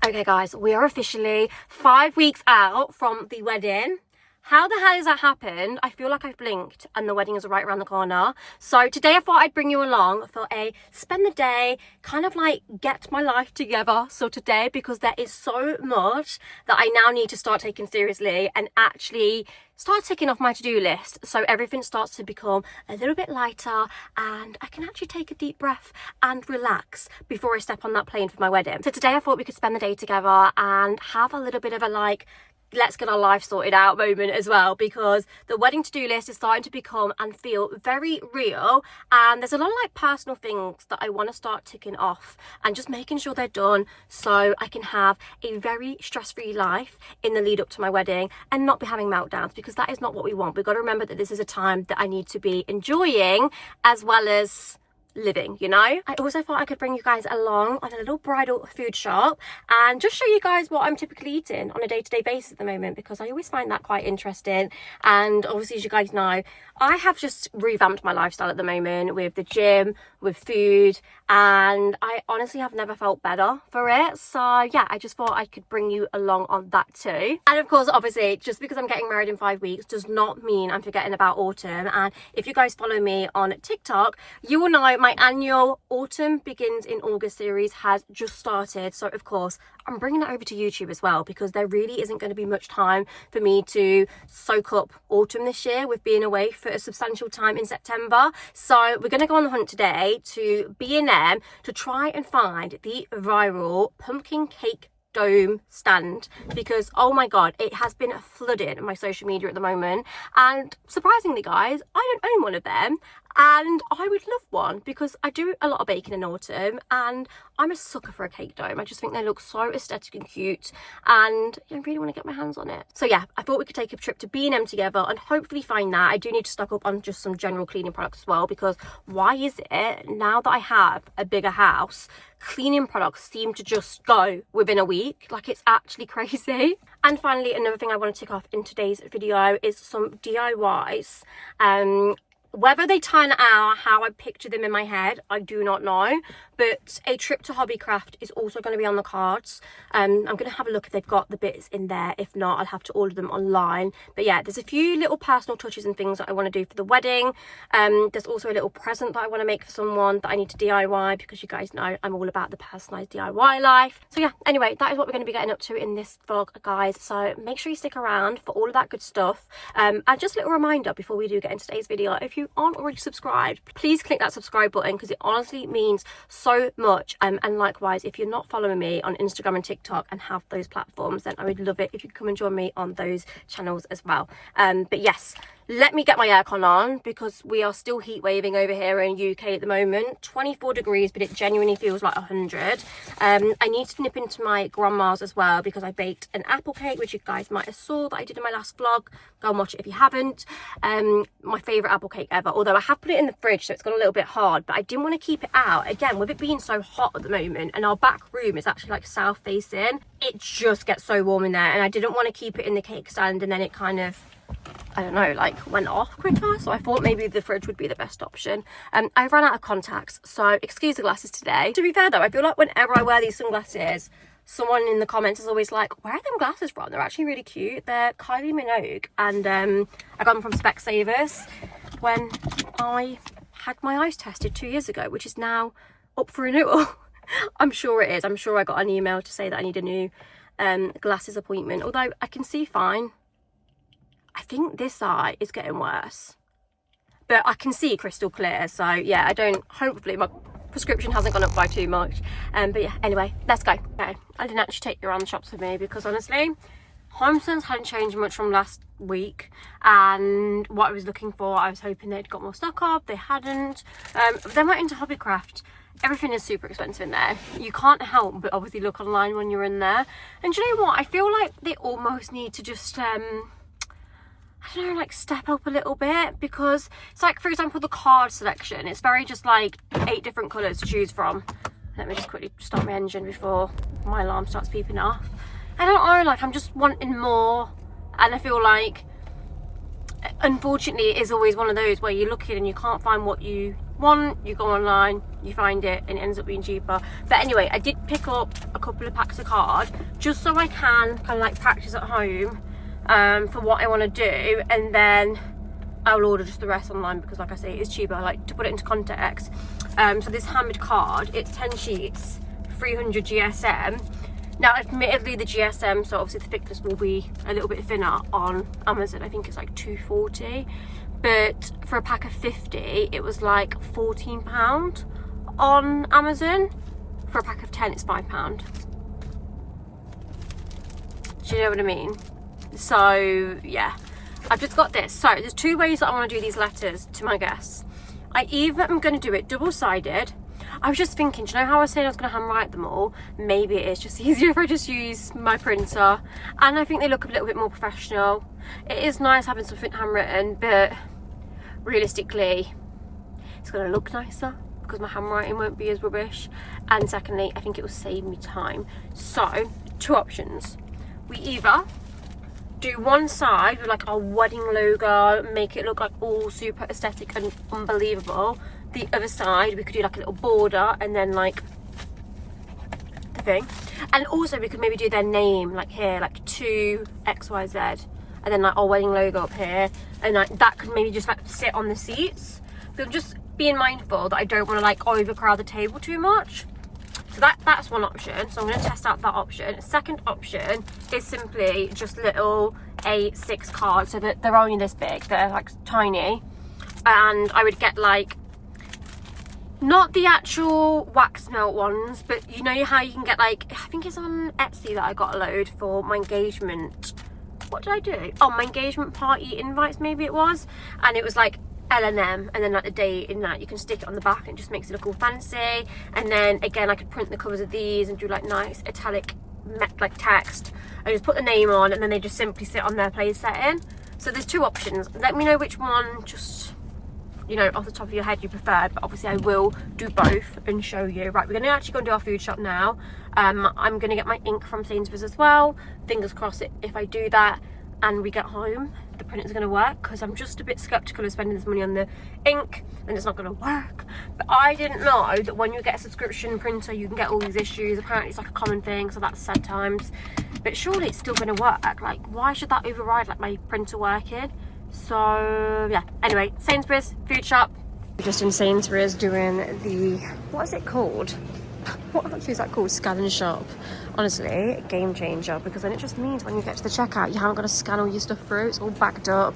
Okay guys, we are officially 5 weeks out from the wedding. How the hell has that happened? I feel like I've blinked and the wedding is right around the corner. So today I thought I'd bring you along for a spend the day, kind of like get my life together sort of day, because there is so much that I now need to start taking seriously and actually start ticking off my to-do list, so everything starts to become a little bit lighter and I can actually take a deep breath and relax before I step on that plane for my wedding. So today I thought we could spend the day together and have a little bit of a like, let's get our life sorted out moment as well, because the wedding to-do list is starting to become and feel very real, and there's a lot of like personal things that I want to start ticking off and just making sure they're done so I can have a very stress-free life in the lead up to my wedding and not be having meltdowns, because that is not what we want. We've got to remember that this is a time that I need to be enjoying as well as living, you know. I also thought I could bring you guys along on a little bridal food shop and just show you guys what I'm typically eating on a day-to-day basis at the moment, because I always find that quite interesting. And obviously, as you guys know, I have just revamped my lifestyle at the moment with the gym, with food, and I honestly have never felt better for it. So yeah, I just thought I could bring you along on that too. And of course, obviously, just because I'm getting married in 5 weeks does not mean I'm forgetting about autumn. And if you guys follow me on TikTok, you will know my annual Autumn Begins in August series has just started. So of course, I'm bringing it over to YouTube as well, because there really isn't going to be much time for me to soak up autumn this year with being away for a substantial time in September. So we're going to go on the hunt today to B&M to try and find the viral pumpkin cake dome stand, because oh my god, it has been flooding my social media at the moment. And surprisingly guys, I don't own one of them, and I would love one because I do a lot of baking in autumn and I'm a sucker for a cake dome. I just think they look so aesthetic and cute, and I really want to get my hands on it. So yeah, I thought we could take a trip to B&M together and hopefully find that. I do need to stock up on just some general cleaning products as well, because why is it now that I have a bigger house, cleaning products seem to just go within a week? Like, it's actually crazy. And finally, another thing I want to tick off in today's video is some DIYs. Whether they turn out how I picture them in my head, I do not know, but a trip to Hobbycraft is also going to be on the cards. I'm going to have a look if they've got the bits in there. If not, I'll have to order them online. But yeah, there's a few little personal touches and things that I want to do for the wedding. There's also a little present that I want to make for someone that I need to DIY, because you guys know I'm all about the personalised DIY life. So yeah, anyway, that is what we're going to be getting up to in this vlog, guys. So make sure you stick around for all of that good stuff. And just a little reminder before we do get into today's video, if you aren't already subscribed, please click that subscribe button, because it honestly means so much. And likewise, if you're not following me on Instagram and TikTok and have those platforms, then I would love it if you could come and join me on those channels as well. But yes, let me get my aircon on, because we are still heat waving over here in UK at the moment. 24 degrees, but it genuinely feels like 100. I need to nip into my grandma's as well, because I baked an apple cake, which you guys might have saw that I did in my last vlog. Go and watch it if you haven't. My favourite apple cake ever, although I have put it in the fridge, so it's got a little bit hard, but I didn't want to keep it out. Again, with it being so hot at the moment, and our back room is actually like south facing, it just gets so warm in there, and I didn't want to keep it in the cake stand and then it kind of, I don't know, like went off quicker. So I thought maybe the fridge would be the best option. I've run out of contacts, so excuse the glasses today. To be fair though, I feel like whenever I wear these sunglasses, someone in the comments is always like, where are them glasses from? They're actually really cute. They're Kylie Minogue, and I got them from Specsavers when I had my eyes tested 2 years ago, which is now up for renewal. I'm sure it is. I'm sure I got an email to say that I need a new glasses appointment, although I can see fine. I think this eye is getting worse, but I can see crystal clear. So yeah, I don't, hopefully my prescription hasn't gone up by too much. But yeah, anyway, let's go. Okay, I didn't actually take you around the shops with me, because honestly, Homesense hadn't changed much from last week, and what I was looking for, I was hoping they'd got more stock up. They hadn't. But then went into Hobbycraft. Everything is super expensive in there. You can't help but obviously look online when you're in there. And do you know what? I feel like they almost need to just I don't know, like step up a little bit, because it's like, for example, the card selection, it's very just like 8 different colours to choose from. Let me just quickly start my engine before my alarm starts beeping off. I don't know, like I'm just wanting more, and I feel like unfortunately it is always one of those where you're looking and you can't find what you One, you go online, you find it, and it ends up being cheaper. But anyway, I did pick up a couple of packs of card just so I can kind of like practice at home for what I want to do, and then I'll order just the rest online because, like I say, it's cheaper. Like, to put it into context, so this hammered card, it's 10 sheets, 300 GSM. Now, admittedly, the GSM, so obviously the thickness will be a little bit thinner on Amazon. I think it's like 240. But for a pack of 50, it was like £14 on Amazon. For a pack of 10, it's £5. Do you know what I mean? So, yeah. I've just got this. So, there's two ways that I want to do these letters to my guests. I either am going to do it double-sided. I was just thinking, do you know how I was saying I was going to handwrite them all? Maybe it is just easier if I just use my printer. And I think they look a little bit more professional. It is nice having something handwritten, but realistically, it's going to look nicer because my handwriting won't be as rubbish. And secondly, I think it will save me time. So, two options. We either do one side with like our wedding logo, make it look like all super aesthetic and unbelievable. The other side, we could do like a little border and then like the thing. And also we could maybe do their name like here, like to XYZ, and then like our wedding logo up here, and like that could maybe just like sit on the seats. But I'm just being mindful that I don't want to like overcrowd the table too much. So that's one option. So I'm going to test out that option. Second option is simply just little A6 cards, so that they're only this big, they're like tiny. And I would get like, not the actual wax melt ones, but you know how you can get like, I think it's on Etsy that I got a load for my engagement. What did I do? Oh, my engagement party invites, maybe it was. And it was like L&M, and then like the date in that, you can stick it on the back and it just makes it look all fancy. And then again, I could print the covers of these and do like nice italic like text. I just put the name on and then they just simply sit on their place setting. So there's two options. Let me know which one, just, you know, off the top of your head you prefer, but obviously I will do both and show you. Right, we're going to actually go and do our food shop now. I'm going to get my ink from Sainsbury's as well. Fingers crossed if I do that and we get home, the printer's going to work, because I'm just a bit skeptical of spending this money on the ink and it's not going to work. But I didn't know that when you get a subscription printer you can get all these issues. Apparently it's like a common thing, so that's sad times. But surely it's still going to work. Like, why should that override like my printer working? So yeah, anyway, Sainsbury's food shop. We're just in Sainsbury's doing the, what is it called? What actually is that called? Scan and shop. Honestly, game changer, because then it just means when you get to the checkout you haven't got to scan all your stuff through, it's all backed up.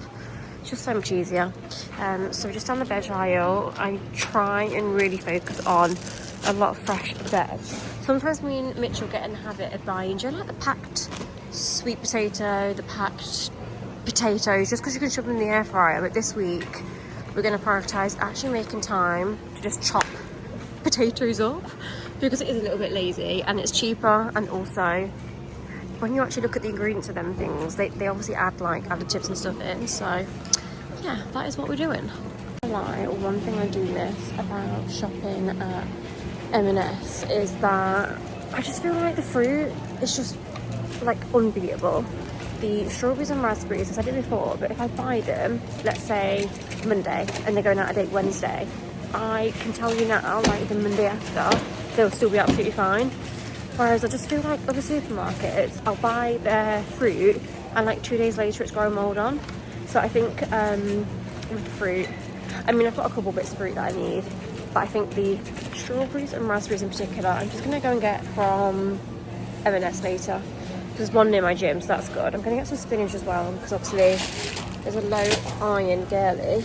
It's just so much easier. So we're just on the veg aisle. I try and really focus on a lot of fresh veg. Sometimes me and Mitchell get in the habit of buying, do you know, like the packed sweet potato, the packed potatoes, just because you can shove them in the air fryer. But this week we're going to prioritise actually making time to just chop potatoes up, because it is a little bit lazy and it's cheaper. And also when you actually look at the ingredients of them things, they obviously add like additives and stuff in. So yeah, that is what we're doing. One thing I do miss about shopping at M&S is that I just feel like the fruit is just like unbeatable. The strawberries and raspberries, I said it before, but if I buy them, let's say Monday, and they're going out of date Wednesday, I can tell you now, like the Monday after, they'll still be absolutely fine. Whereas I just feel like other supermarkets, I'll buy their fruit and like 2 days later it's growing mold on. So I think with the fruit, I mean, I've got a couple bits of fruit that I need, but I think the strawberries and raspberries in particular, I'm just going to go and get from M&S later. There's one near my gym, so that's good. I'm going to get some spinach as well, because obviously there's a low iron girly.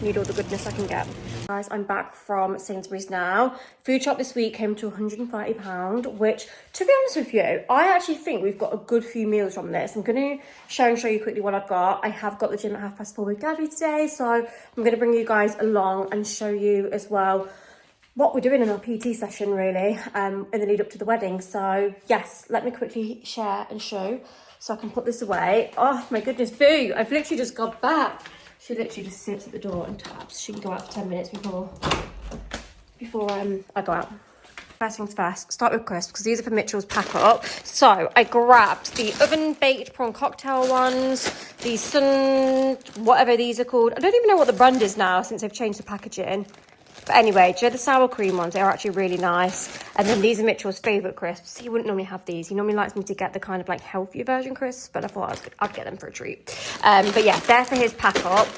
Need all the goodness I can get. Guys, I'm back from Sainsbury's now. Food shop this week came to £130, which, to be honest with you, I actually think we've got a good few meals from this. I'm going to show you quickly what I've got. I have got the gym at 4:30 with Gabby today, so I'm going to bring you guys along and show you as well what we're doing in our PT session, really, in the lead up to the wedding. So yes, let me quickly share and show so I can put this away. Oh my goodness, Boo, I've literally just got back. She literally just sits at the door and taps. She can go out for 10 minutes before I go out. First things first, start with crisps because these are for Mitchell's pack up. So I grabbed the oven baked prawn cocktail ones, these whatever these are called. I don't even know what the brand is now since they've changed the packaging. But anyway, do you know the sour cream ones? They're actually really nice. And then these are Mitchell's favourite crisps. He wouldn't normally have these. He normally likes me to get the kind of like healthier version crisps, but I thought I'd get them for a treat. But yeah, they're for his pack up.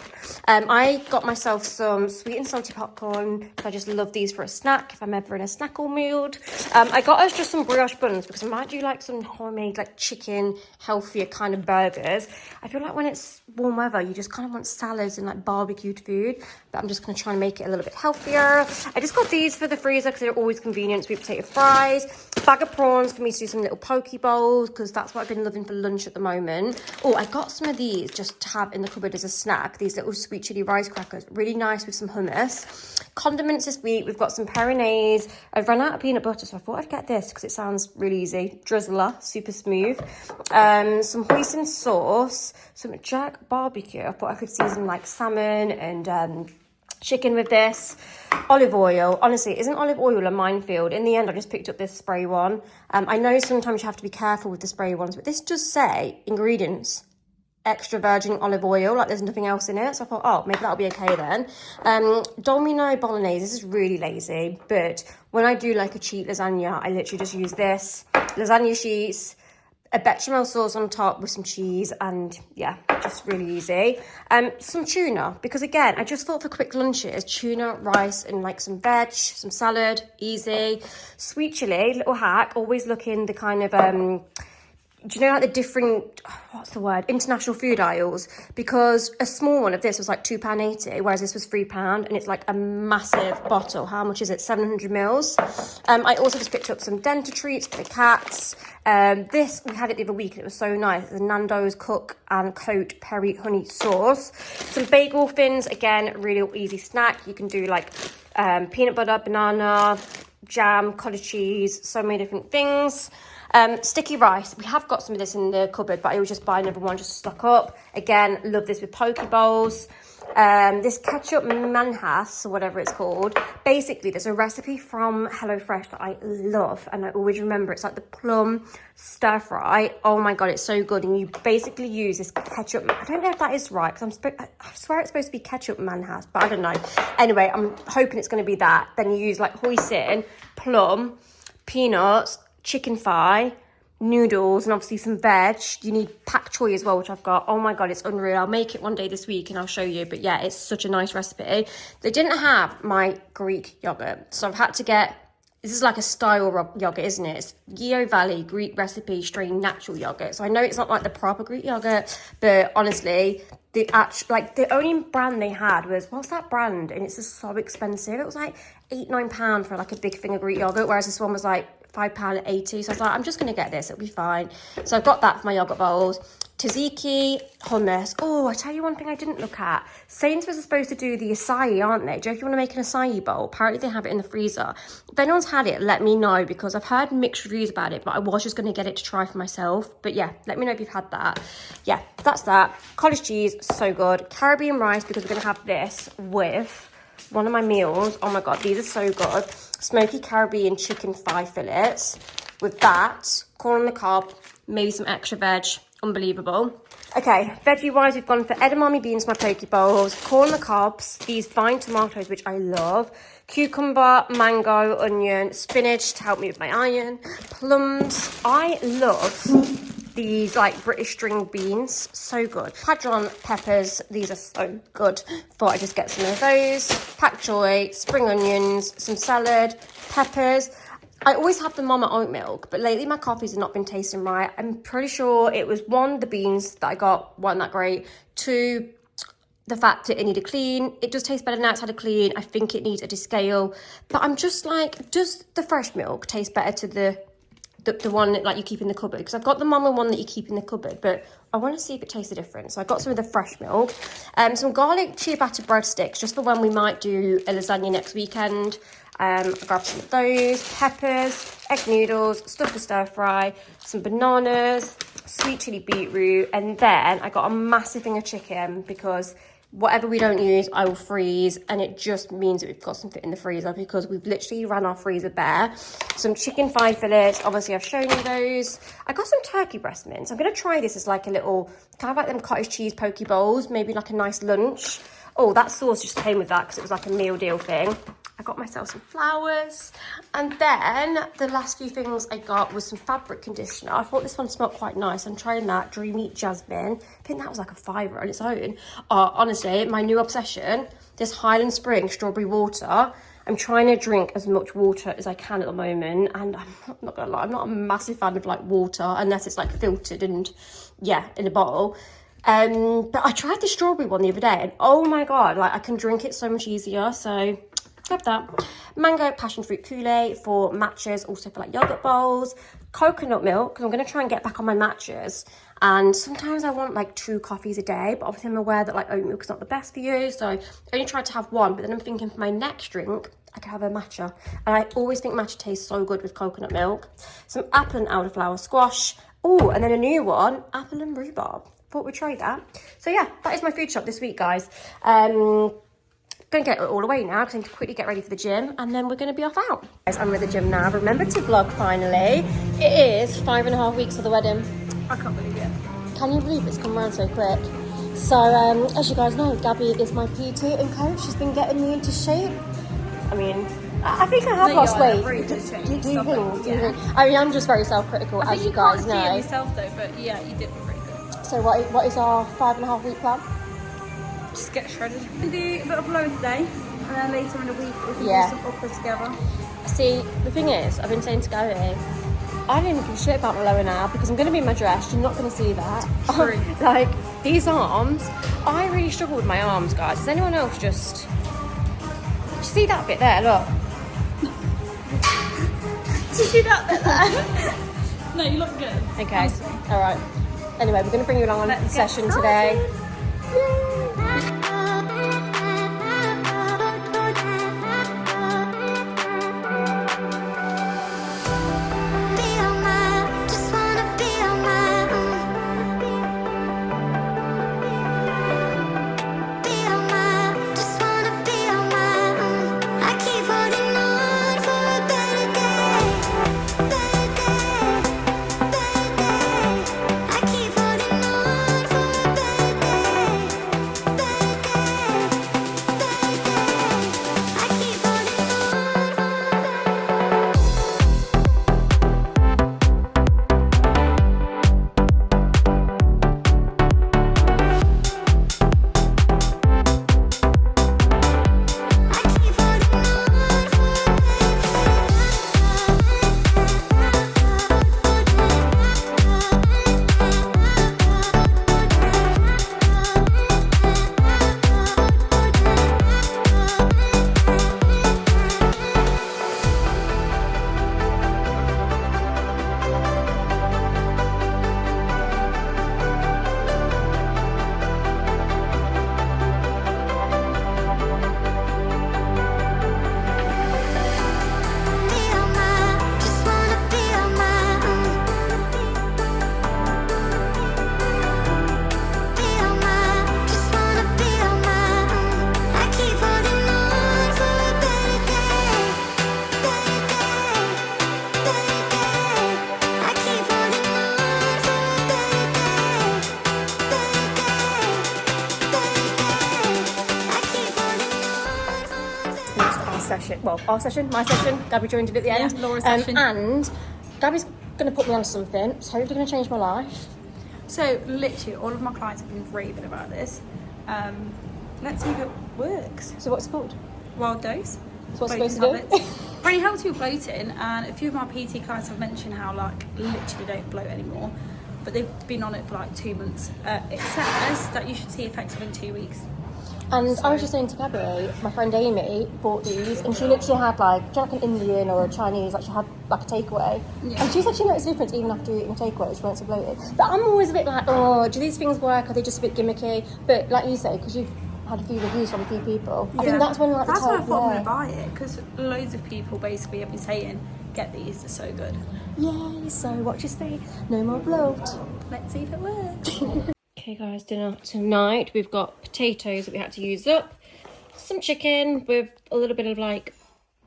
I got myself some sweet and salty popcorn. I just love these for a snack if I'm ever in a snackle mood. I got us just some brioche buns because I might do like some homemade like chicken, healthier kind of burgers. I feel like when it's warm weather, you just kind of want salads and like barbecued food, but I'm just going to try and make it a little bit healthier. I just got these for the freezer because they're always convenient. Sweet potato fries, bag of prawns for me to do some little poke bowls because that's what I've been loving for lunch at the moment. Oh, I got some of these just to have in the cupboard as a snack. These little sweet chili rice crackers, really nice with some hummus. Condiments this week, we've got some peronaise. I've run out of peanut butter, so I thought I'd get this because it sounds really easy. Drizzler, super smooth. Some hoisin sauce, some jerk barbecue. I thought I could season like salmon and chicken with this. Olive oil. Honestly, isn't olive oil a minefield? In the end, I just picked up this spray one. I know sometimes you have to be careful with the spray ones, but this does say ingredients extra virgin olive oil, like there's nothing else in it. So I thought, oh, maybe that'll be okay then. Domino bolognese. This is really lazy, but when I do like a cheap lasagna, I literally just use this. Lasagna sheets, a bechamel sauce on top with some cheese, and yeah, just really easy. Some tuna, because again, I just thought for quick lunches, tuna, rice, and like some veg, some salad, easy. Sweet chili, little hack, always looking the kind of, do you know like the different, what's the word, international food aisles? Because a small one of this was like £2.80, whereas this was £3, and it's like a massive bottle. How much is it? 700 mils. I also just picked up some dental treats for the cats. This, we had it the other week and it was so nice. The Nando's Cook and Coat Peri Honey Sauce. Some bagel thins, again, really easy snack. You can do like peanut butter, banana, jam, cottage cheese, so many different things. Sticky rice. We have got some of this in the cupboard, but I always just buy another one just to stock up. Again, love this with poke bowls. This ketchup manhas, or whatever it's called. Basically, there's a recipe from HelloFresh that I love, and I always remember. It's like the plum stir fry. Oh my god, it's so good. And you basically use this ketchup. I don't know if that is right, because I swear it's supposed to be ketchup manhas, but I don't know. Anyway, I'm hoping it's going to be that. Then you use like hoisin, plum, peanuts, chicken thigh, noodles, and obviously some veg. You need pak choy as well, which I've got. Oh my god, it's unreal. I'll make it one day this week and I'll show you. But yeah, it's such a nice recipe. They didn't have my Greek yogurt, so I've had to get, this is like a style yogurt, isn't it? It's Geo Valley Greek recipe strain natural yogurt. So I know it's not like the proper Greek yogurt, but honestly, the only brand they had was, what's that brand? And it's just so expensive. It was like £8-9 for like a big thing of Greek yogurt, whereas this one was like £5.80. So I was like, I'm just going to get this. It'll be fine. So I've got that for my yogurt bowls. Tzatziki, hummus. Oh, I tell you one thing I didn't look at. Sainsbury's are supposed to do the acai, aren't they? Do you know if you want to make an acai bowl? Apparently they have it in the freezer. If anyone's had it, let me know, because I've heard mixed reviews about it, but I was just going to get it to try for myself. But yeah, let me know if you've had that. Yeah, that's that. Cottage cheese, so good. Caribbean rice, because we're going to have this with one of my meals. Oh my god, these are so good. Smoky Caribbean chicken thigh fillets with that, corn on the cob, maybe some extra veg. Unbelievable. Okay, veggie wise, we've gone for edamame beans, my poke bowls, corn on the cobs, these vine tomatoes, which I love, cucumber, mango, onion, spinach to help me with my iron, plums. I love these like British string beans, so good. Padron peppers, these are so good. Thought I'd just get some of those. Pak choy, spring onions, some salad, peppers. I always have the Mama oat milk, but lately my coffees have not been tasting right. I'm pretty sure it was one, the beans that I got weren't that great. Two, the fact that it needed clean. It does taste better now it's had a clean. I think it needs a descale. But I'm just like, does the fresh milk taste better to the one that like you keep in the cupboard? Because I've got the Mama one that you keep in the cupboard, but I want to see if it tastes different. So I got some of the fresh milk. Some garlic ciabatta breadsticks, just for when we might do a lasagna next weekend. I grabbed some of those, peppers, egg noodles, stuff for stir fry, some bananas, sweet chili beetroot, and then I got a massive thing of chicken because whatever we don't use, I will freeze, and it just means that we've got something in the freezer because we've literally ran our freezer bare. Some chicken thigh fillets, obviously I've shown you those. I got some turkey breast mince. I'm going to try this as like a little, kind of like them cottage cheese poke bowls, maybe like a nice lunch. Oh, that sauce just came with that because it was like a meal deal thing. I got myself some flowers, and then the last few things I got was some fabric conditioner. I thought this one smelled quite nice. I'm trying that Lgmeach Jasmine. I think that was like a £5 on its own. Honestly, my new obsession, this Highland Spring strawberry water. I'm trying to drink as much water as I can at the moment, and I'm not gonna lie, I'm not a massive fan of like water unless it's like filtered and yeah, in a bottle. But I tried the strawberry one the other day, and oh my god, like I can drink it so much easier. So grab that. Mango passion fruit Kool-Aid for matches, also for like yogurt bowls. Coconut milk, because I'm going to try and get back on my matches. And sometimes I want like 2 coffees a day, but obviously I'm aware that like oat milk is not the best for you, so I only tried to have 1. But then I'm thinking for my next drink, I could have a matcha. And I always think matcha tastes so good with coconut milk. Some apple and elderflower squash. Oh, and then a new one, apple and rhubarb. Thought we'd try that. So yeah, that is my food shop this week, guys. Gonna get it all away now because I need to quickly get ready for the gym, and then we're gonna be off out. Guys, I'm at the gym now. I've remembered to vlog finally. It is 5.5 weeks of the wedding. I can't believe it. Can you believe it's come around so quick? So as you guys know, Gabby is my PT and coach. She's been getting me into shape. I mean, I think I have lost weight. Really do you think? think? I mean, I'm just very self-critical, as you guys know. I think you can't see it yourself though, but yeah, you did look really good. So what is our 5.5 week plan? Just get shredded. We do a bit of low today, and then later in the week we can do some upper together. See, the thing is, I've been saying to Gabby, I don't even give a shit about my lower now because I'm going to be in my dress. You're not going to see that. True. Like, these arms, I really struggle with my arms, guys. Does anyone else just... Did you see that bit there? Look. Did you see that bit there? No, you look good. Okay, all right. Anyway, we're going to bring you along on the session today. Yay. My session. Gabby joined it at the end. Yeah, Laura's session. And Gabby's going to put me on something. It's hopefully going to change my life. So literally all of my clients have been raving about this. Let's see if it works. So what's it called? Wild Dose. So what's it supposed to do? Really helps with bloating, and a few of my PT clients have mentioned how like literally don't bloat anymore, but they've been on it for like 2 months. It says that you should see effects within 2 weeks. And I was just saying to Gabby, my friend Amy bought these, and she literally had like, do you know, like an Indian or a Chinese, like she had like a takeaway. Yeah. And she said she noticed a difference even after eating a takeaway, she wasn't so bloated. But I'm always a bit like, oh, do these things work? Are they just a bit gimmicky? But like you say, because you've had a few reviews from a few people, I think that's when like that's why I thought I'm going to buy it, because loads of people basically have been saying, get these, they're so good. Yay, so watch your space, no more bloat. Let's see if it works. Okay guys, dinner tonight. We've got potatoes that we had to use up, some chicken with a little bit of like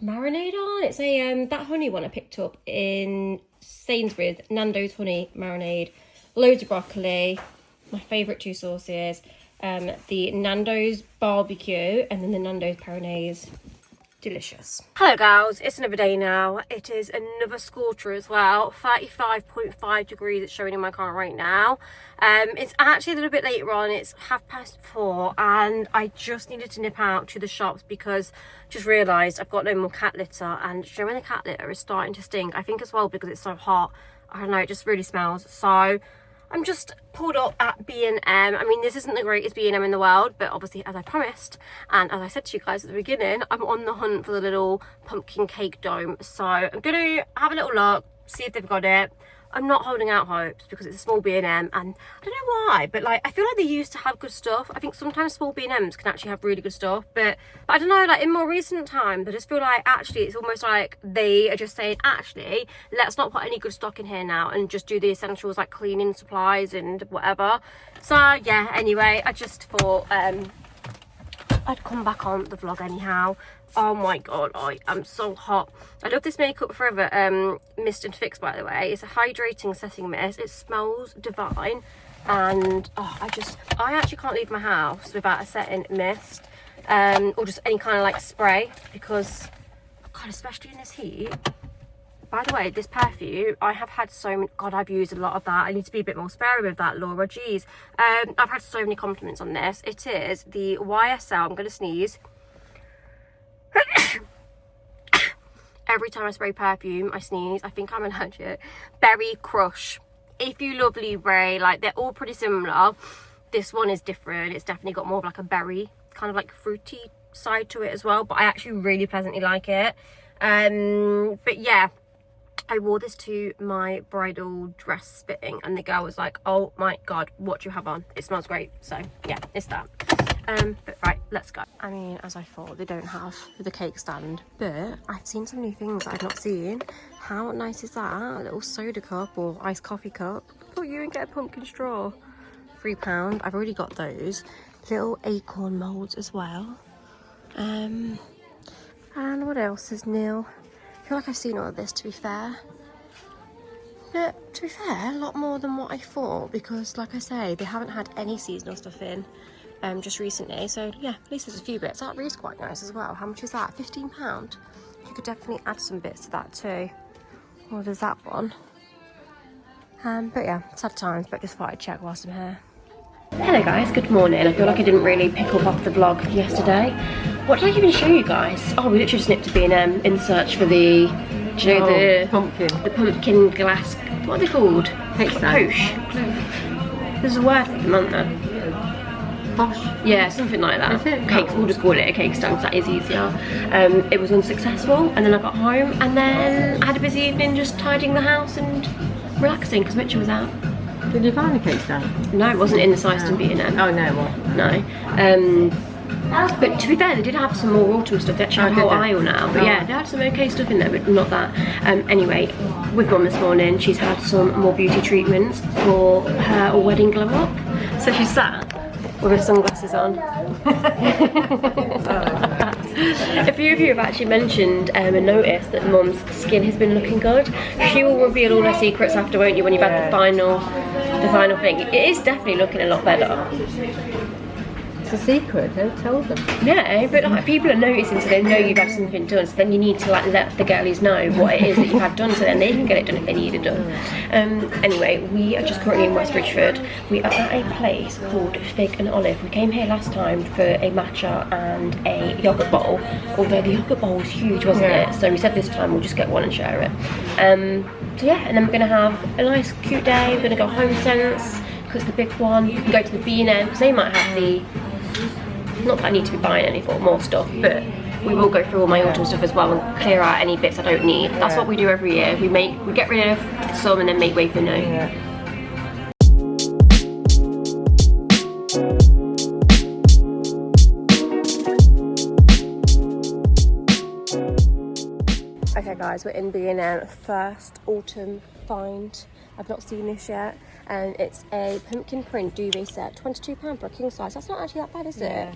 marinade on. It's a that honey one I picked up in Sainsbury's, Nando's honey marinade, loads of broccoli, my favourite two sauces, the Nando's barbecue and then the Nando's Peronaise. Delicious. Hello gals, it's another day now. It is another scorcher as well. 35.5 degrees it's showing in my car right now. It's actually a little bit later on. It's 4:30 and I just needed to nip out to the shops because just realised I've got no more cat litter, and showing the cat litter is starting to stink. I think as well because it's so hot. I don't know, it just really smells. So I'm just pulled up at B&M. I mean, this isn't the greatest B&M in the world, but obviously, as I promised, and as I said to you guys at the beginning, I'm on the hunt for the little pumpkin cake dome. So I'm going to have a little look, see if they've got it. I'm not holding out hopes because it's a small B&M, and I don't know why, but like I feel like they used to have good stuff. I think sometimes small B&Ms can actually have really good stuff, but I don't know, like in more recent times I just feel like actually it's almost like they are just saying, actually let's not put any good stock in here now and just do the essentials like cleaning supplies and whatever. So yeah, anyway, I just thought I'd come back on the vlog anyhow. Oh my god, I am so hot. I love this Makeup Forever mist and fix, by the way. It's a hydrating setting mist. It smells divine, and oh, I actually can't leave my house without a setting mist or just any kind of like spray, because god, especially in this heat. By the way, this perfume, I have had so many, god, I've used a lot of that. I need to be a bit more sparing with that, Laura, jeez. I've had so many compliments on this. It is the YSL, I'm going to sneeze. Every time I spray perfume, I sneeze. I think I'm allergic. Berry Crush. If you love Libre, like they're all pretty similar. This one is different. It's definitely got more of like a berry, kind of like fruity side to it as well. But I actually really pleasantly like it. But yeah, I wore this to my bridal dress fitting and the girl was like, oh my god, what do you have on? It smells great. So yeah, it's that. But right, let's go. I mean, as I thought, they don't have the cake stand, but I've seen some new things I've not seen. How nice is that? A little soda cup or iced coffee cup. Put you and get a pumpkin straw. £3. I've already got those. Little acorn moulds as well. And what else is new? I feel like I've seen all of this, to be fair. But to be fair, a lot more than what I thought, because like I say, they haven't had any seasonal stuff in just recently. So yeah, at least there's a few bits. That read's quite nice as well. How much is that? £15? You could definitely add some bits to that too. Or there's that one. But yeah, sad times, but just thought I'd check whilst I'm here. Hello guys, good morning. I feel like I didn't really pick up off the vlog yesterday. What did I even show you guys? Oh, we literally just nipped to B&M in search for the, do you know, the pumpkin glass, what are they called? Poche. There's a word for them, aren't there? Posh? Yeah, something like that. Cakes, we'll just call it a cake stand because that is easier. It was unsuccessful, and then I got home and then I had a busy evening just tidying the house and relaxing because Mitchell was out. Did you find a cake stand? No, it wasn't in the Syston B&M. Oh no, what? No. But to be fair, they did have some more autumn stuff. They actually have a whole aisle now. But yeah, they had some okay stuff in there, but not that. Anyway, with Mum this morning, she's had some more beauty treatments for her wedding glow up. So she sat with her sunglasses on. A few of you have actually mentioned and noticed that Mum's skin has been looking good. She will reveal all her secrets after, won't you, when you've had the final thing. It is definitely looking a lot better. It's a secret, don't tell them. Yeah, but like, people are noticing, so they know you've had something done, so then you need to like let the girlies know what it is that you've had done, so then they can get it done if they need it done. Anyway, we are just currently in West Bridgford. We are at a place called Fig and Olive. We came here last time for a matcha and a yogurt bowl, although the yogurt bowl was huge, wasn't it? So we said this time we'll just get one and share it. So yeah, and then we're going to have a nice cute day. We're going to go Home Sense, because the big one. You can go to the B&M, because they might have the, not that I need to be buying any more stuff, but we will go through all my autumn stuff as well and clear out any bits I don't need. That's what we do every year. We get rid of some and then make way for new. Okay Okay guys, we're in B&M, first autumn find. I've not seen this yet, and it's a pumpkin print duvet set, £22 for a king size. That's not actually that bad, is it?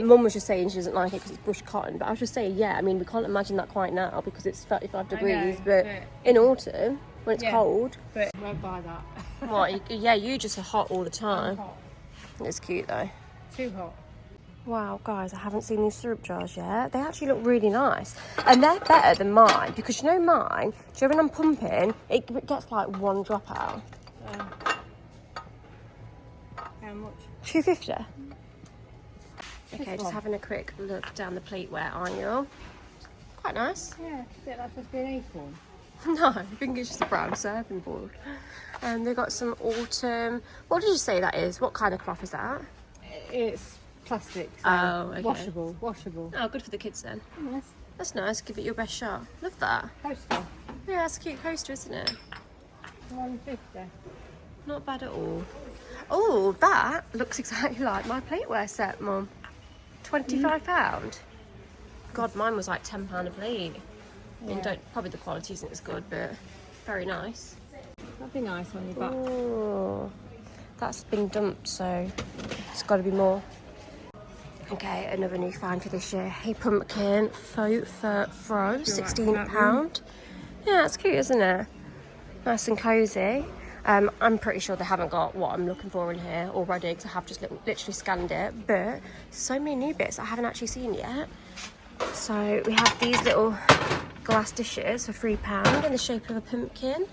Mum was just saying she doesn't like it because it's brushed cotton, but I was just saying, yeah, I mean, we can't imagine that quite now because it's 35 degrees, but in autumn, when it's cold. But I won't buy that. What? Yeah, you just are hot all the time. Hot. It's cute though. Too hot. Wow, guys, I haven't seen these syrup jars yet. They actually look really nice. And they're better than mine because, you know, mine, do you know when I'm pumping, it gets like one drop out. How much? £2.50. Okay, just having a quick look down the plateware aisle. Quite nice. Yeah, is it like supposed to be an acorn? No, I think it's just a brown serving board. And they've got some autumn. What did you say that is? What kind of cloth is that? It's plastic. So Oh, okay. Washable. Oh, good for the kids then. Nice. That's nice. Give it your best shot. Love that. Poster. Yeah, that's a cute poster, isn't it? £1.50. Not bad at all. Oh, that looks exactly like my plateware set, Mum. £25. God, mine was like £10 a plate. I mean, probably the quality isn't as good, but very nice. That'd be nice on your back. Oh, that's been dumped, so it's got to be more. Okay, another new find for this year. Hey, pumpkin faux fur throw, £16. Yeah, it's cute, isn't it? Nice and cosy. I'm pretty sure they haven't got what I'm looking for in here already because I have just literally scanned it. But so many new bits I haven't actually seen yet. So we have these little glass dishes for £3 in the shape of a pumpkin.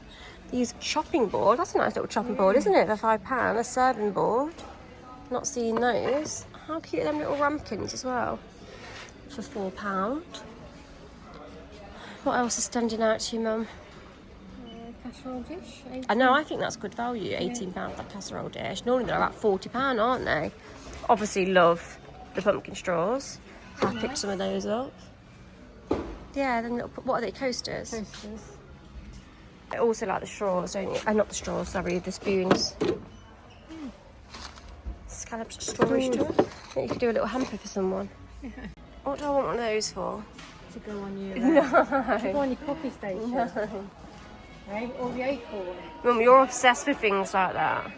These chopping board. That's a nice little chopping board, isn't it? For £5. A serving board. Not seeing those. How cute are them little ramekins as well? For £4. What else is standing out to you, Mum? Casserole dish. I know, I think that's good value, £18 for that casserole dish. Normally they're about £40, aren't they? Obviously love the pumpkin straws. I've picked some of those up. Yeah, then little, what are they, coasters? Coasters. I also like the straws, don't you? Not the straws, sorry, the spoons. Scalloped strawberry straw. I think you could do a little hamper for someone. Yeah. What do I want one of those for? To go on your No. to go on your coffee station. No. Right? Or the acorn. Mum, you're obsessed with things like that.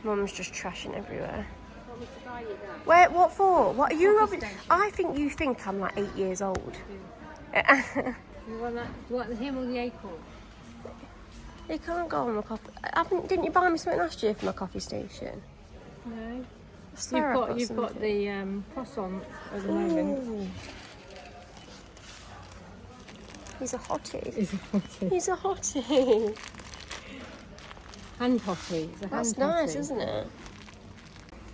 Mum's just trashing everywhere. Want me to buy you that? Where? What for? What are you? Coffee station. I think you think I'm like 8 years old. You want that? Do you want him or the acorn? You can't go on my coffee. Didn't you buy me something last year for my coffee station? No. I swear I've You've got something. the croissant at the moment. Ooh. He's a hottie. It's a hottie. He's a hottie. Hand hottie. It's a That's hand nice, hottie. isn't it?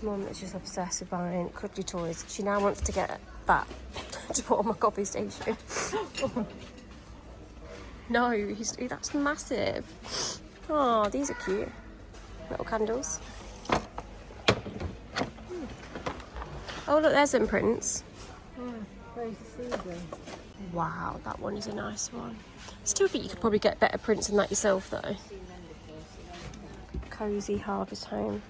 Mum is just obsessed with buying cuddly toys. She now wants to get that to put on my coffee station. No, that's massive. Oh, these are cute. Little candles. Oh, look, there's some prints. Crazy season. Wow, that one is a nice one. Still think you could probably get better prints than that yourself, though. Cozy Harvest Home.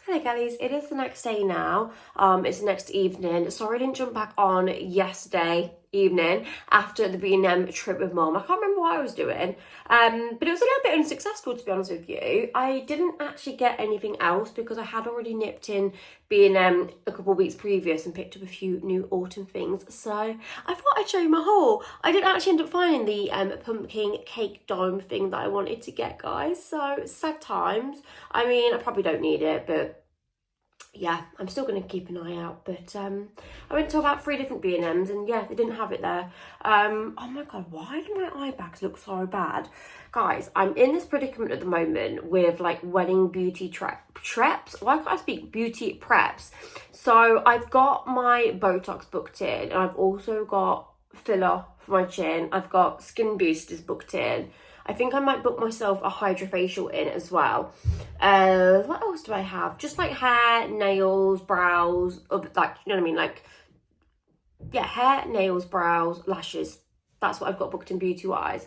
Hello girlies, it is the next day now. It's the next evening. Sorry I didn't jump back on yesterday evening after the B&M trip with Mum. I can't remember what I was doing, but it was a little bit unsuccessful, to be honest with you. I didn't actually get anything else because I had already nipped in B&M a couple of weeks previous and picked up a few new autumn things. So I thought I'd show you my haul. I didn't actually end up finding the pumpkin cake dome thing that I wanted to get, guys. So sad times. I mean, I probably don't need it, but yeah, I'm still going to keep an eye out. But I went to about 3 different B&Ms and yeah, they didn't have it there. Oh my god, why do my eye bags look so bad? Guys, I'm in this predicament at the moment with like wedding beauty preps. Why can't I speak? Beauty preps. So I've got my Botox booked in, and I've also got filler for my chin. I've got skin boosters booked in. I think I might book myself a hydrofacial in as well. What else do I have? Just like hair, nails, brows, like, you know what I mean? Like, yeah, hair, nails, brows, lashes. That's what I've got booked in beauty-wise.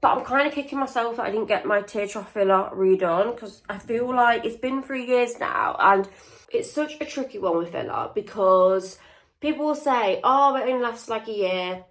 But I'm kind of kicking myself that I didn't get my tear trough filler redone because I feel like it's been 3 years now and it's such a tricky one with filler because people will say, oh, it only lasts like a year,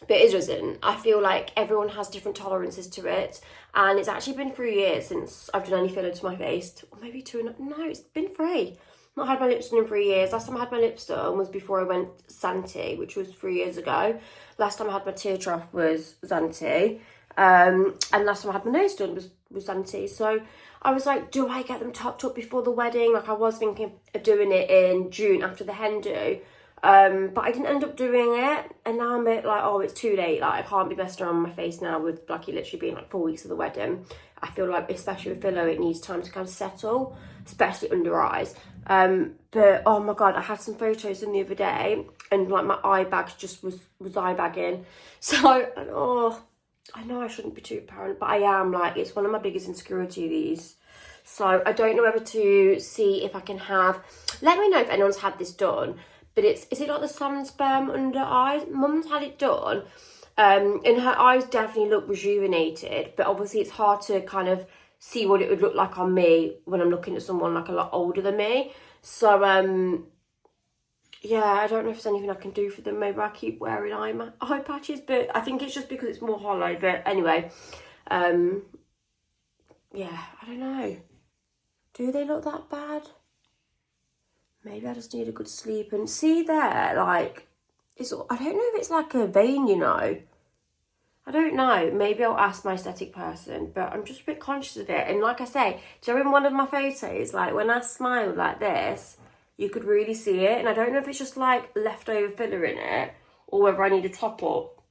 but it doesn't. I feel like everyone has different tolerances to it, and it's actually been 3 years since I've done any filler to my face, or maybe 2. No, it's been 3. Not had my lips done in 3 years. Last time I had my lips done was before I went Santi, which was 3 years ago. Last time I had my teardrop was Santi, and last time I had my nose done was Santi. So I was like, do I get them topped up before the wedding? Like, I was thinking of doing it in June after the hen do. But I didn't end up doing it, and now I'm a bit like, oh, it's too late. Like, I can't be messing around my face now with like it literally being like 4 weeks of the wedding. I feel like, especially with filler, it needs time to kind of settle, especially under eyes. But oh my god, I had some photos in the other day, and like my eye bag just was eye bagging. So oh, I know I shouldn't be too apparent, but I am. Like, it's one of my biggest insecurities. So I don't know whether to see if I can have. Let me know if anyone's had this done. But is it like the sun sperm under eyes? Mum's had it done, and her eyes definitely look rejuvenated. But obviously, it's hard to kind of see what it would look like on me when I'm looking at someone like a lot older than me. So yeah, I don't know if there's anything I can do for them. Maybe I keep wearing eye patches, but I think it's just because it's more hollow. But anyway, yeah, I don't know. Do they look that bad? Maybe I just need a good sleep. And see there, like, I don't know if it's like a vein, you know. I don't know. Maybe I'll ask my aesthetic person, but I'm just a bit conscious of it. And like I say, during one of my photos, like when I smiled like this, you could really see it. And I don't know if it's just like leftover filler in it or whether I need a top up.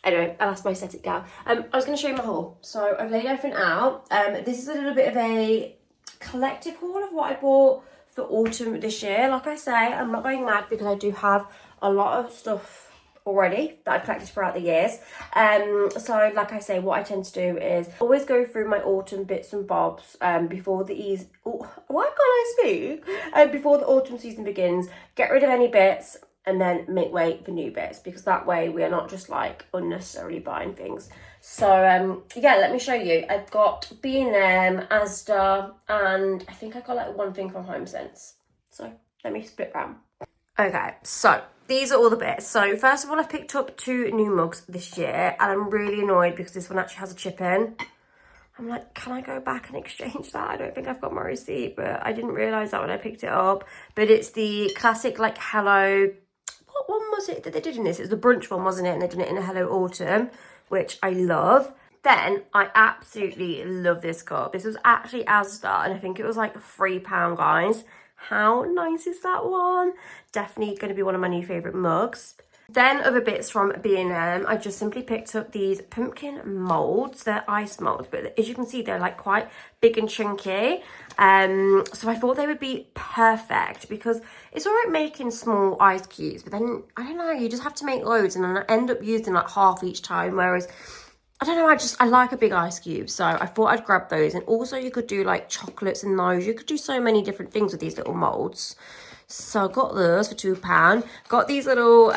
Anyway, I'll ask my aesthetic gal. I was going to show you my haul. So I've laid everything out. This is a little bit of a collective haul of what I bought for autumn this year. Like I say, I'm not going mad because I do have a lot of stuff already that I've collected throughout the years. So like I say, what I tend to do is always go through my autumn bits and bobs before the why can't I speak? Before the autumn season begins, get rid of any bits and then make way for new bits, because that way we are not just like unnecessarily buying things. So yeah, let me show you. I've got B&M, Asda, and I think I got like one thing from Home Sense. So let me split round. Okay, so these are all the bits. So first of all, I've picked up 2 new mugs this year, and I'm really annoyed because this one actually has a chip in. I'm like, can I go back and exchange that? I don't think I've got my receipt, but I didn't realise that when I picked it up. But it's the classic like Hello, what one was it that they did in this? It was the brunch one, wasn't it? And they did it in a Hello Autumn, which I love. Then I absolutely love this cup. This was actually Asda, and I think it was like £3, guys. How nice is that one? Definitely going to be one of my new favourite mugs. Then other bits from B&M, I just simply picked up these pumpkin moulds. They're ice moulds, but as you can see, they're like quite big and chunky. So I thought they would be perfect because it's all right making small ice cubes, but then, I don't know, you just have to make loads and then I end up using like half each time, whereas I don't know, I like a big ice cube, so I thought I'd grab those. And also you could do like chocolates in those. You could do so many different things with these little moulds. So I got those for £2. Got these little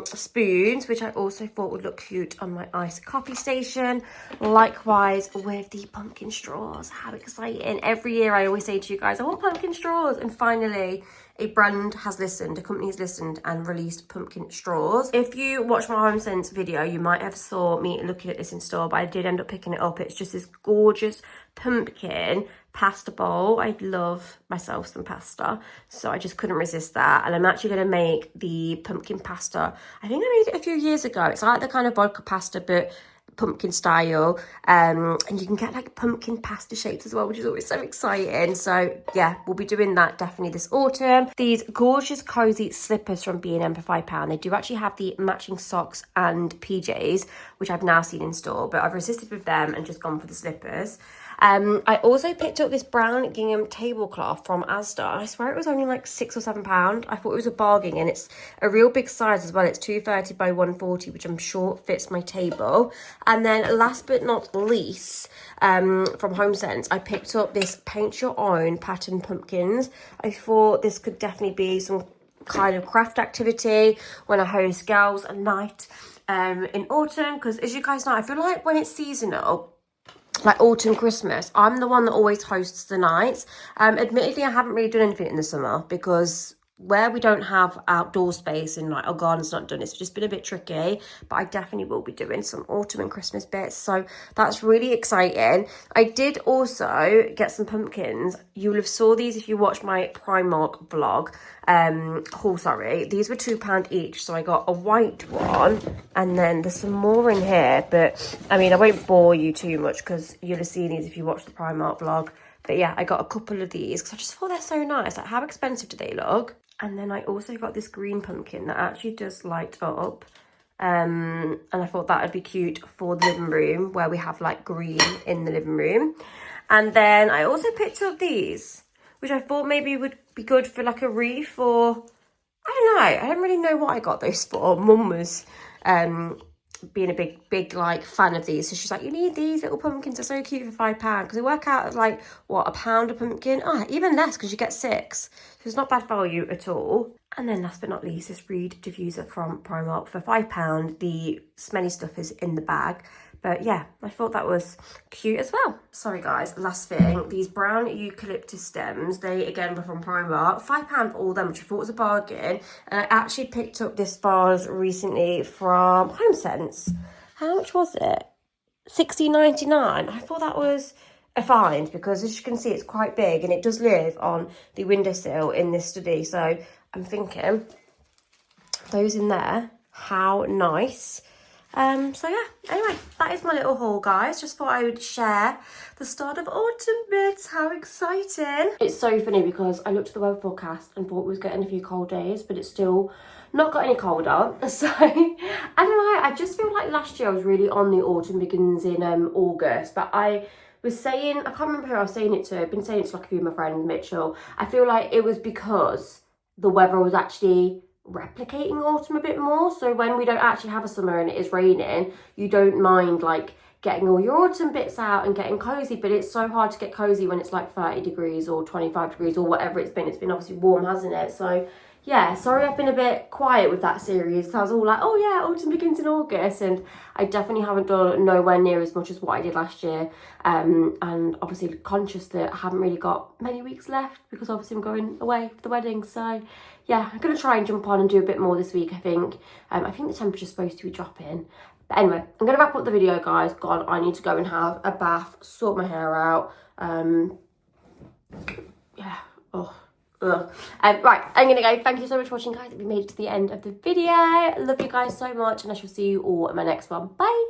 spoons, which I also thought would look cute on my iced coffee station. Likewise with the pumpkin straws. How exciting. Every year I always say to you guys, I want pumpkin straws. And finally, a brand has listened, a company has listened and released pumpkin straws. If you watch my Home Sense video, you might have saw me looking at this in store, but I did end up picking it up. It's just this gorgeous pumpkin pasta bowl. I love myself some pasta, so I just couldn't resist that. And I'm actually going to make the pumpkin pasta. I think I made it a few years ago. It's like the kind of vodka pasta, but pumpkin style, and you can get like pumpkin pasta shapes as well, which is always so exciting. So yeah, we'll be doing that definitely this autumn. These gorgeous cozy slippers from B&M for £5. They do actually have the matching socks and PJs, which I've now seen in store, but I've resisted with them and just gone for the slippers. I also picked up this brown gingham tablecloth from Asda. I swear it was only like £6 or £7. I thought it was a bargain, and it's a real big size as well. It's 230 by 140, which I'm sure fits my table. And then last but not least, from Home Sense, I picked up this paint your own pattern pumpkins. I thought this could definitely be some kind of craft activity when I host girls' night in autumn, because as you guys know, I feel like when it's seasonal, like autumn, Christmas, I'm the one that always hosts the nights. Admittedly, I haven't really done anything in the summer because where we don't have outdoor space and like our garden's not done, it's just been a bit tricky, but I definitely will be doing some autumn and Christmas bits, so that's really exciting. I did also get some pumpkins. You'll have saw these if you watched my Primark vlog haul, sorry. These were £2 each, so I got a white one, and then there's some more in here, but I mean, I won't bore you too much because you'll have seen these if you watch the Primark vlog. But yeah, I got a couple of these because I just thought they're so nice. Like, how expensive do they look? And then I also got this green pumpkin that actually does light up. And I thought that would be cute for the living room where we have like green in the living room. And then I also picked up these, which I thought maybe would be good for like a wreath, or I don't know. I don't really know what I got those for. Mum was being a big like fan of these, so she's like, you need these little pumpkins, they're so cute for £5, because they work out at like what, £1 a pumpkin, even less because you get 6, so it's not bad value at all. And then last but not least, this reed diffuser from Primark for £5. The smelly stuff is in the bag, but yeah, I thought that was cute as well. Sorry guys, last thing, these brown eucalyptus stems, they again were from Primark, £5 for all them, which I thought was a bargain. And I actually picked up this vase recently from HomeSense. How much was it? £16.99. I thought that was a find because, as you can see, it's quite big and it does live on the windowsill in this study, so I'm thinking those in there, how nice. So yeah, anyway, that is my little haul, guys. Just thought I would share the start of autumn bits. How exciting. It's so funny because I looked at the weather forecast and thought we was getting a few cold days, but it's still not got any colder. So I don't know, I just feel like last year I was really on the autumn begins in August, but I was saying, I can't remember who I was saying it to, I've been saying it to like a few of my friends, Mitchell, I feel like it was because the weather was actually replicating autumn a bit more, so when we don't actually have a summer and it is raining, you don't mind like getting all your autumn bits out and getting cozy. But it's so hard to get cozy when it's like 30 degrees or 25 degrees or whatever it's been obviously warm, hasn't it? So yeah, sorry I've been a bit quiet with that series. I was all like, oh yeah, autumn begins in August, and I definitely haven't done nowhere near as much as what I did last year. And obviously conscious that I haven't really got many weeks left because obviously I'm going away for the wedding. So yeah, I'm going to try and jump on and do a bit more this week, I think. I think the temperature's supposed to be dropping. But anyway, I'm going to wrap up the video, guys. God, I need to go and have a bath, sort my hair out. Yeah, oh. Right, I'm gonna go. Thank you so much for watching, guys. If you made it to the end of the video, I love you guys so much, and I shall see you all in my next one. Bye.